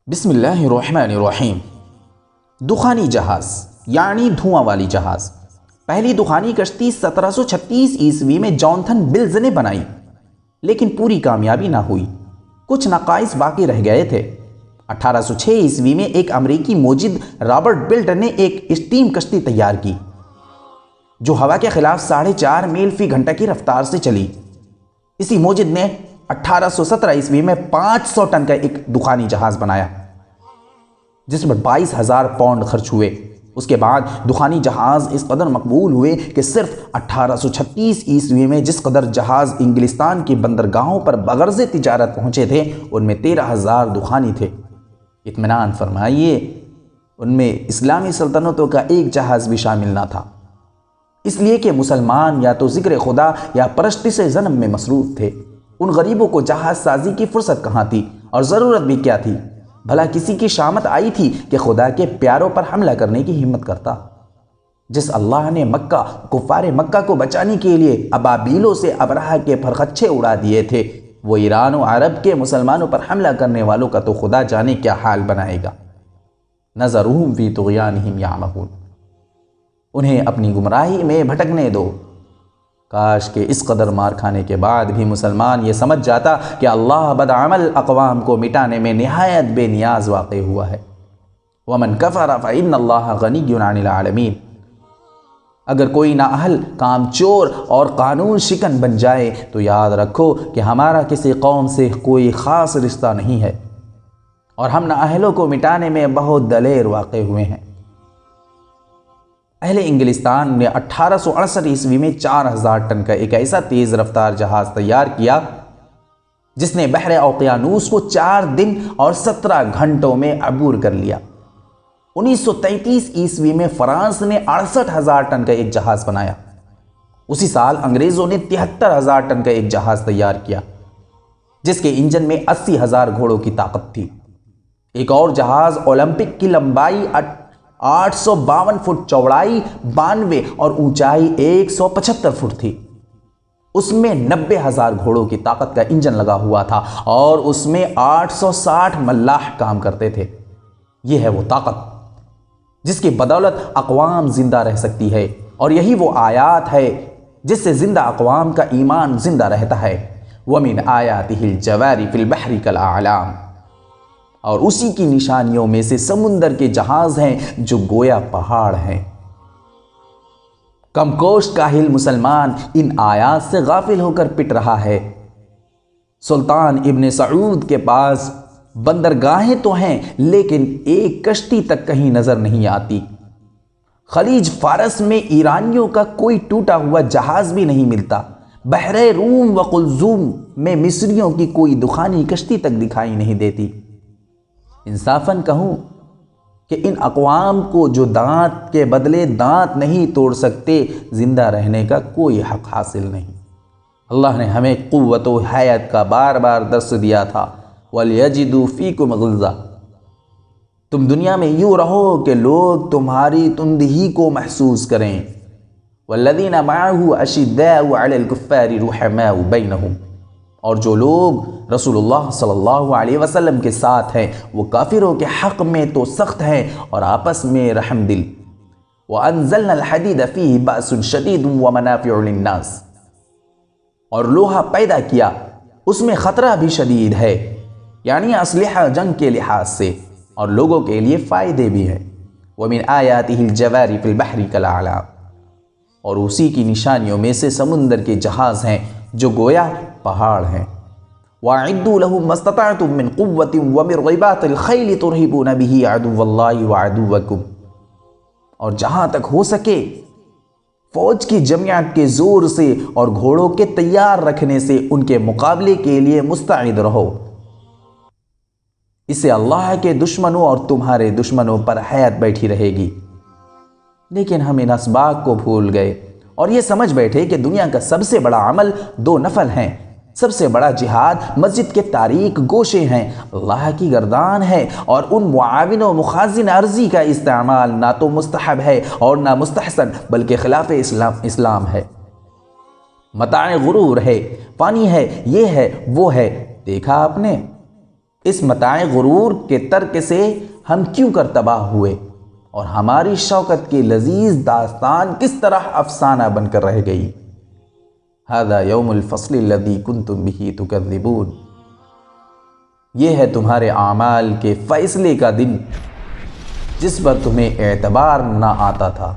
بسم اللہ الرحمن الرحیم۔ دخانی جہاز یعنی دھواں والی جہاز۔ پہلی دخانی کشتی 1736 عیسوی میں جونتھن بلز نے بنائی، لیکن پوری کامیابی نہ ہوئی، کچھ نقائص باقی رہ گئے تھے۔ 1806 عیسوی میں ایک امریکی موجد رابرٹ بلٹ نے ایک اسٹیم کشتی تیار کی جو ہوا کے خلاف 4.5 میل فی گھنٹہ کی رفتار سے چلی۔ اسی موجد نے 1817 عیسوی میں 500 ٹن کا ایک دخانی جہاز بنایا جس پر 22,000 پاؤنڈ خرچ ہوئے۔ اس کے بعد دخانی جہاز اس قدر مقبول ہوئے کہ صرف 1836 عیسوی میں جس قدر جہاز انگلستان کی بندرگاہوں پر بغرض تجارت پہنچے تھے ان میں 13,000 دخانی تھے۔ اطمینان فرمائیے، ان میں اسلامی سلطنتوں کا ایک جہاز بھی شامل نہ تھا، اس لیے کہ مسلمان یا تو ذکر خدا یا پرستش صنم میں مصروف تھے۔ ان غریبوں کو جہاز سازی کی فرصت کہاں تھی اور ضرورت بھی کیا تھی؟ بھلا کسی کی شامت آئی تھی کہ خدا کے پیاروں پر حملہ کرنے کی ہمت کرتا؟ جس اللہ نے کفار مکہ کو بچانے کے لیے ابابیلوں سے ابرہہ کے پرخچے اڑا دیے تھے، وہ ایران و عرب کے مسلمانوں پر حملہ کرنے والوں کا تو خدا جانے کیا حال بنائے گا۔ نذرہم فی طغیانہم یعمہون، انہیں اپنی گمراہی میں بھٹکنے دو۔ کاش کہ اس قدر مار کھانے کے بعد بھی مسلمان یہ سمجھ جاتا کہ اللہ بدعمل اقوام کو مٹانے میں نہایت بے نیاز واقع ہوا ہے۔ وَمَنْ كَفَرَ فَإِنَّ اللَّهَ غَنِيٌّ عَنِ الْعَالَمِينَ۔ اگر کوئی نااہل، کام چور اور قانون شکن بن جائے تو یاد رکھو کہ ہمارا کسی قوم سے کوئی خاص رشتہ نہیں ہے، اور ہم نااہلوں کو مٹانے میں بہت دلیر واقع ہوئے ہیں۔ اہل انگلستان نے 1868 عیسوی میں 4,000 ٹن کا ایک ایسا تیز رفتار جہاز تیار کیا جس نے بحر اوقیانوس کو 4 دن اور 17 گھنٹوں میں عبور کر لیا۔ 1933 عیسوی میں فرانس نے 68,000 ٹن کا ایک جہاز بنایا۔ اسی سال انگریزوں نے 73,000 ٹن کا ایک جہاز تیار کیا جس کے انجن میں 80,000 گھوڑوں کی طاقت تھی۔ ایک اور جہاز اولمپک کی لمبائی 852 فٹ، چوڑائی 92 اور اونچائی 175 فٹ تھی۔ اس میں 90,000 گھوڑوں کی طاقت کا انجن لگا ہوا تھا اور اس میں 860 ملاح کام کرتے تھے۔ یہ ہے وہ طاقت جس کی بدولت اقوام زندہ رہ سکتی ہے، اور یہی وہ آیات ہے جس سے زندہ اقوام کا ایمان زندہ رہتا ہے۔ وَمِنْ آيَاتِهِ الْجَوَارِ فِي الْبَحْرِ كَالْأَعْلَامِ، اور اسی کی نشانیوں میں سے سمندر کے جہاز ہیں جو گویا پہاڑ ہیں۔ کم کوشت کاہل مسلمان ان آیات سے غافل ہو کر پٹ رہا ہے۔ سلطان ابن سعود کے پاس بندرگاہیں تو ہیں لیکن ایک کشتی تک کہیں نظر نہیں آتی۔ خلیج فارس میں ایرانیوں کا کوئی ٹوٹا ہوا جہاز بھی نہیں ملتا۔ بحر روم و قلزوم میں مصریوں کی کوئی دخانی کشتی تک دکھائی نہیں دیتی۔ انصافاً کہوں کہ ان اقوام کو جو دانت کے بدلے دانت نہیں توڑ سکتے، زندہ رہنے کا کوئی حق حاصل نہیں۔ اللہ نے ہمیں قوت و حیات کا بار بار درس دیا تھا، وَلْيَجِدُوا فِيكُمْ غِلظَةً۔ تم دنیا میں یوں رہو کہ لوگ تمہاری تندہی کو محسوس کریں۔ وَالَّذِينَ مَعَهُ أَشِدَّاءُ عَلَى الْكُفَّارِ رُحَمَاءُ بَيْنَهُمْ، اور جو لوگ رسول اللہ صلی اللہ علیہ وسلم کے ساتھ ہیں وہ کافروں کے حق میں تو سخت ہیں اور آپس میں رحم دل۔ وَأَنزَلْنَا الْحَدِيدَ فِيهِ بَأْسٌ شَدِيدٌ وَمَنَافِعُ لِلنَّاسِ، اور لوہا پیدا کیا، اس میں خطرہ بھی شدید ہے، یعنی اسلحہ جنگ کے لحاظ سے، اور لوگوں کے لیے فائدے بھی ہیں۔ وَمِنْ آيَاتِهِ الْجَوَارِ فِي الْبَحْرِ كَالْأَعْلَامِ، اور اسی کی نشانیوں میں سے سمندر کے جہاز ہیں جو گویا پہاڑ ہیں۔ وَأَعِدُّوا لَهُم مَّا اسْتَطَعْتُم مِّن قُوَّةٍ وَمِن رِّبَاطِ الْخَيْلِ تُرْهِبُونَ بِهِ عَدُوَّ اللَّهِ وَعَدُوَّكُمْ، اور جہاں تک ہو سکے فوج کی جمعیت کے زور سے اور گھوڑوں کے تیار رکھنے سے ان کے مقابلے کے لیے مستعد رہو۔ اس سے اللہ کے دشمنوں اور تمہارے دشمنوں پر حیات بیٹھی رہے گی۔ لیکن ہم ان اسباق کو بھول گئے اور یہ سمجھ بیٹھے کہ دنیا کا سب سے بڑا عمل 2 نفل ہیں، سب سے بڑا جہاد مسجد کے تاریک گوشے ہیں، اللہ کی گردان ہے، اور ان معاون و مخازن ارضی کا استعمال نہ تو مستحب ہے اور نہ مستحسن بلکہ خلاف اسلام ہے۔ متاع غرور ہے، پانی ہے، یہ ہے وہ ہے، دیکھا آپ نے؟ اس متاع غرور کے ترک سے ہم کیوں کر تباہ ہوئے اور ہماری شوکت کی لذیذ داستان کس طرح افسانہ بن کر رہ گئی۔ ھذا یوم الفصل الذی کنتم بہ تکذبون، یہ ہے تمہارے اعمال کے فیصلے کا دن جس پر تمہیں اعتبار نہ آتا تھا۔